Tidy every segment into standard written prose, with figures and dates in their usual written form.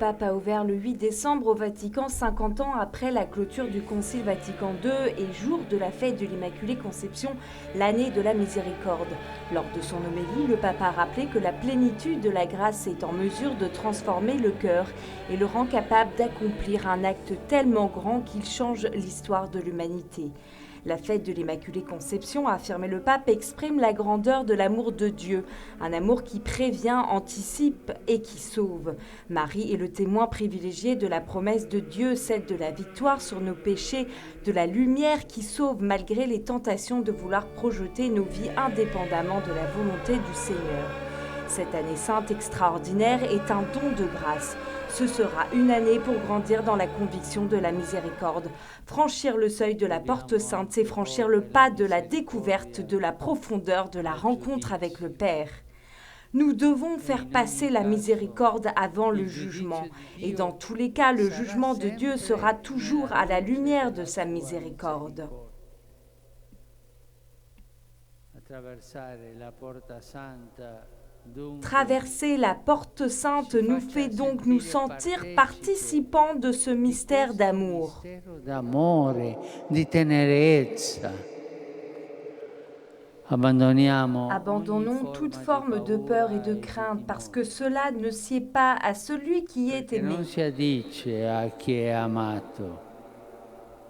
pape a ouvert le 8 décembre au Vatican, 50 ans après la clôture du Concile Vatican II et jour de la fête de l'Immaculée Conception, l'année de la miséricorde. Lors de son homélie, le pape a rappelé que la plénitude de la grâce est en mesure de transformer le cœur et le rend capable d'accomplir un acte tellement grand qu'il change l'histoire de l'humanité. La fête de l'Immaculée Conception, a affirmé le pape, exprime la grandeur de l'amour de Dieu, un amour qui prévient, anticipe et qui sauve. Marie est le témoin privilégié de la promesse de Dieu, celle de la victoire sur nos péchés, de la lumière qui sauve malgré les tentations de vouloir projeter nos vies indépendamment de la volonté du Seigneur. Cette année sainte extraordinaire est un don de grâce. Ce sera une année pour grandir dans la conviction de la miséricorde. Franchir le seuil de la porte sainte, c'est franchir le pas de la découverte, de la profondeur, de la rencontre avec le Père. Nous devons faire passer la miséricorde avant le jugement. Et dans tous les cas, le jugement de Dieu sera toujours à la lumière de sa miséricorde. Traverser la porte sainte nous fait donc nous sentir participants de ce mystère d'amour. Abandonnons toute forme de peur et de crainte parce que cela ne sied pas à celui qui est aimé.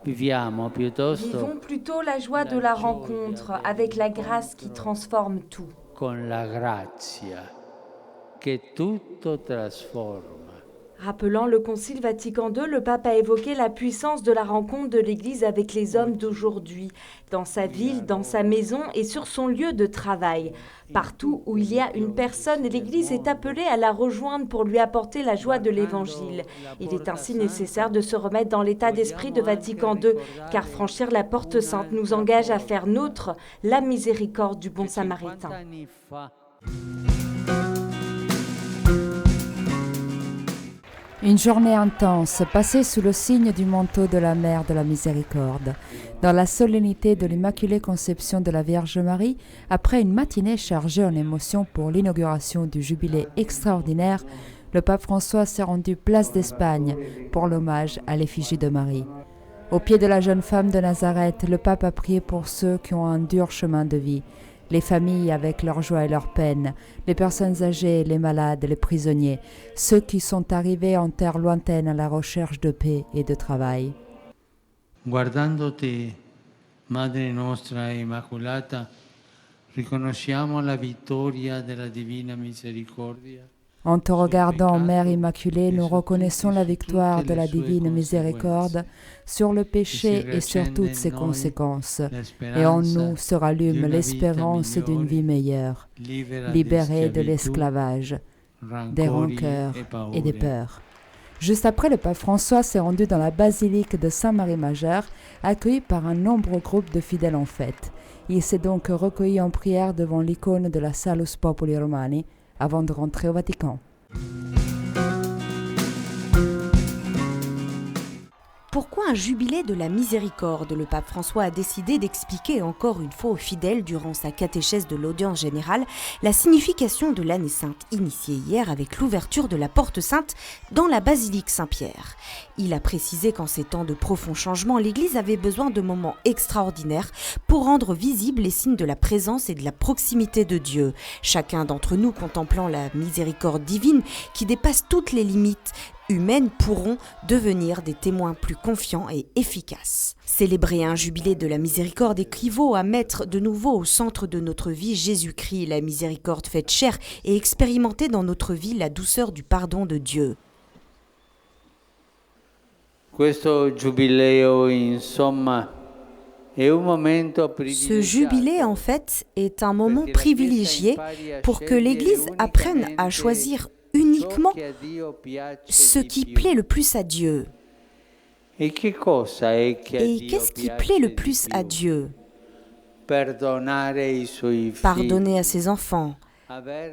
Vivons plutôt la joie de la rencontre avec la grâce qui transforme tout. Rappelant le Concile Vatican II, le pape a évoqué la puissance de la rencontre de l'Église avec les hommes d'aujourd'hui, dans sa ville, dans sa maison et sur son lieu de travail. Partout où il y a une personne, l'Église est appelée à la rejoindre pour lui apporter la joie de l'Évangile. Il est ainsi nécessaire de se remettre dans l'état d'esprit de Vatican II, car franchir la porte sainte nous engage à faire nôtre la miséricorde du bon Samaritain. Une journée intense, passée sous le signe du manteau de la Mère de la Miséricorde, dans la solennité de l'Immaculée Conception de la Vierge Marie, après une matinée chargée en émotions pour l'inauguration du jubilé extraordinaire, le pape François s'est rendu place d'Espagne pour l'hommage à l'effigie de Marie. Au pied de la jeune femme de Nazareth, le pape a prié pour ceux qui ont un dur chemin de vie, les familles avec leurs joies et leurs peines, les personnes âgées, les malades, les prisonniers, ceux qui sont arrivés en terre lointaine à la recherche de paix et de travail. Guardando-te, Madre nostra Immaculata, riconosciamo la vittoria della Divina Misericordia. En te regardant, Mère Immaculée, nous reconnaissons la victoire de la divine miséricorde sur le péché et sur toutes ses conséquences. Et en nous se rallume l'espérance d'une vie meilleure, libérée de l'esclavage, des rancœurs et des peurs. Juste après, le pape François s'est rendu dans la basilique de Saint-Marie-Majeure, accueilli par un nombreux groupe de fidèles en fête. Il s'est donc recueilli en prière devant l'icône de la Salus Populi Romani, avant de rentrer au Vatican. Pourquoi un jubilé de la miséricorde? Le pape François a décidé d'expliquer encore une fois aux fidèles durant sa catéchèse de l'audience générale la signification de l'année sainte initiée hier avec l'ouverture de la porte sainte dans la basilique Saint-Pierre. Il a précisé qu'en ces temps de profonds changements, l'Église avait besoin de moments extraordinaires pour rendre visibles les signes de la présence et de la proximité de Dieu. Chacun d'entre nous contemplant la miséricorde divine qui dépasse toutes les limites humaines pourront devenir des témoins plus confiants et efficaces. Célébrer un jubilé de la miséricorde équivaut à mettre de nouveau au centre de notre vie Jésus-Christ, la miséricorde faite chair, et expérimenter dans notre vie la douceur du pardon de Dieu. Ce jubilé, en fait, est un moment privilégié pour que l'Église apprenne à choisir uniquement ce qui plaît le plus à Dieu. Et qu'est-ce qui plaît le plus à Dieu? Pardonner à ses enfants,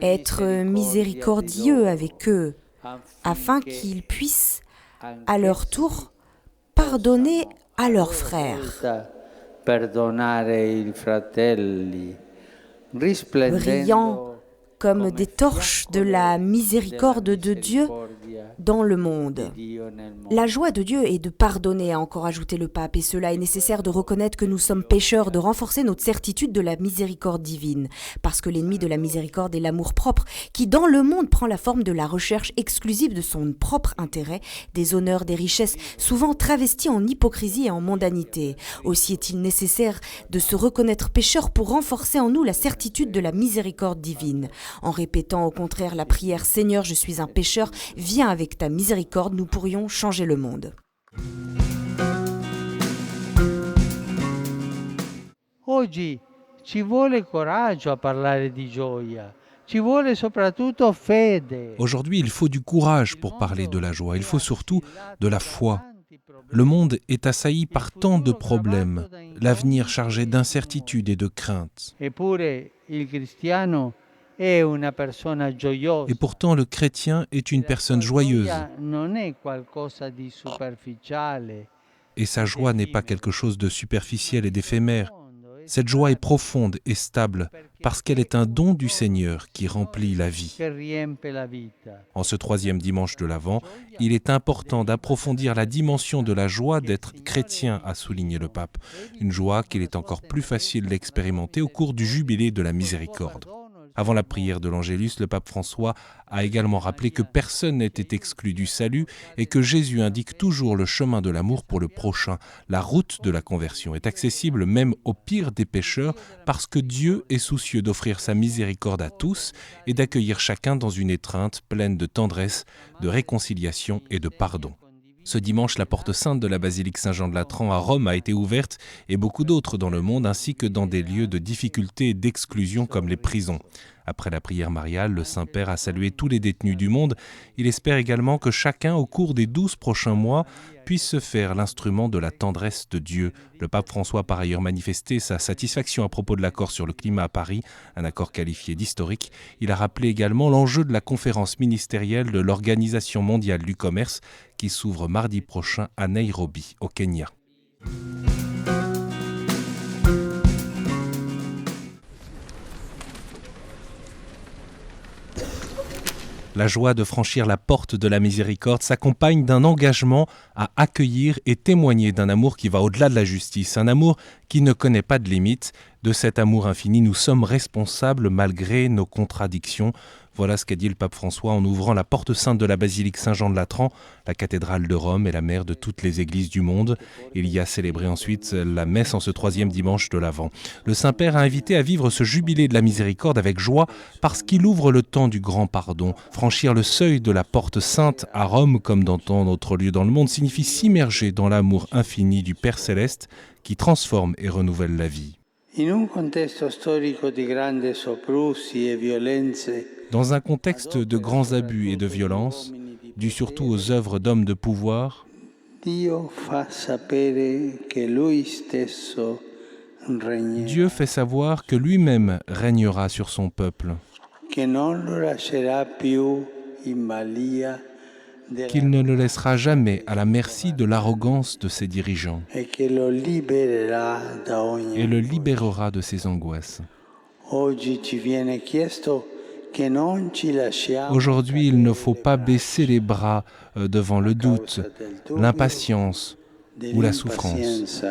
être miséricordieux avec eux, afin qu'ils puissent, à leur tour, pardonner à leurs frères. Brillant comme des torches de la miséricorde de Dieu dans le monde. La joie de Dieu est de pardonner, a encore ajouté le pape, et cela est nécessaire de reconnaître que nous sommes pécheurs, de renforcer notre certitude de la miséricorde divine, parce que l'ennemi de la miséricorde est l'amour-propre, qui dans le monde prend la forme de la recherche exclusive de son propre intérêt, des honneurs, des richesses, souvent travestis en hypocrisie et en mondanité. Aussi est-il nécessaire de se reconnaître pécheur pour renforcer en nous la certitude de la miséricorde divine. En répétant au contraire la prière « Seigneur, je suis un pécheur, viens avec ta miséricorde », nous pourrions changer le monde. Oggi ci vuole coraggio a parlare di gioia. Ci vuole soprattutto fede. Aujourd'hui, il faut du courage pour parler de la joie. Il faut surtout de la foi. Le monde est assailli par tant de problèmes, l'avenir chargé d'incertitudes et de craintes. Eppure il cristiano è una persona gioiosa. Et pourtant, le chrétien est une personne joyeuse. Non è qualcosa di superficiale. Et sa joie n'est pas quelque chose de superficiel et d'éphémère. Cette joie est profonde et stable parce qu'elle est un don du Seigneur qui remplit la vie. En ce troisième dimanche de l'Avent, il est important d'approfondir la dimension de la joie d'être chrétien, a souligné le pape. Une joie qu'il est encore plus facile d'expérimenter au cours du jubilé de la miséricorde. Avant la prière de l'Angélus, le pape François a également rappelé que personne n'était exclu du salut et que Jésus indique toujours le chemin de l'amour pour le prochain. La route de la conversion est accessible même au pire des pécheurs parce que Dieu est soucieux d'offrir sa miséricorde à tous et d'accueillir chacun dans une étreinte pleine de tendresse, de réconciliation et de pardon. Ce dimanche, la porte sainte de la basilique Saint-Jean-de-Latran à Rome a été ouverte et beaucoup d'autres dans le monde, ainsi que dans des lieux de difficulté et d'exclusion comme les prisons. Après la prière mariale, le Saint-Père a salué tous les détenus du monde. Il espère également que chacun, au cours des 12 prochains mois, puisse se faire l'instrument de la tendresse de Dieu. Le pape François a par ailleurs manifesté sa satisfaction à propos de l'accord sur le climat à Paris, un accord qualifié d'historique. Il a rappelé également l'enjeu de la conférence ministérielle de l'Organisation mondiale du commerce qui s'ouvre mardi prochain à Nairobi, au Kenya. La joie de franchir la porte de la miséricorde s'accompagne d'un engagement à accueillir et témoigner d'un amour qui va au-delà de la justice, un amour qui ne connaît pas de limites. De cet amour infini, nous sommes responsables malgré nos contradictions. Voilà ce qu'a dit le pape François en ouvrant la porte sainte de la basilique Saint-Jean-de-Latran, la cathédrale de Rome et la mère de toutes les églises du monde. Il y a célébré ensuite la messe en ce troisième dimanche de l'Avent. Le Saint-Père a invité à vivre ce jubilé de la miséricorde avec joie parce qu'il ouvre le temps du grand pardon. Franchir le seuil de la porte sainte à Rome, comme dans tant d'autres lieux dans le monde, signifie s'immerger dans l'amour infini du Père Céleste qui transforme et renouvelle la vie. Dans un contexte de grands abus et de violences, dû surtout aux œuvres d'hommes de pouvoir, Dieu fait savoir que lui-même régnera sur son peuple, qu'il ne le laissera jamais à la merci de l'arrogance de ses dirigeants et le libérera de ses angoisses. Aujourd'hui, il ne faut pas baisser les bras devant le doute, l'impatience ou la souffrance.